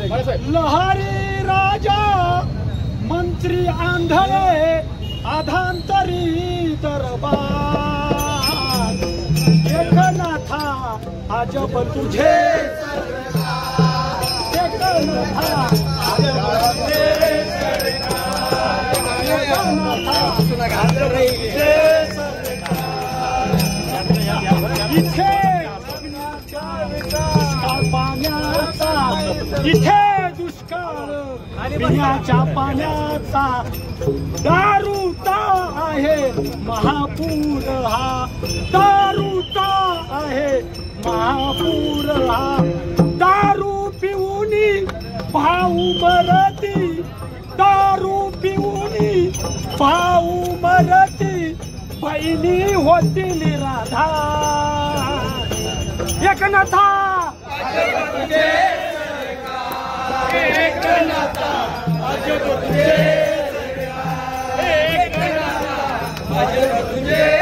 लहारी राजा मंत्री आंधळे अधांतरी दरबार एकनाथा अजब तुझे एकनाथा अजब तुझे इथे इथे दुष्काळ पिण्याच्या पाण्याचा दारूचा आहे महापूर हा दारूचा आहे महापूर हा दारू पिऊनी भाऊ मरती दारू पिऊनी भाऊ मरती बहिणी होतील राधा एकनाथा एकनाथा अजब तुझे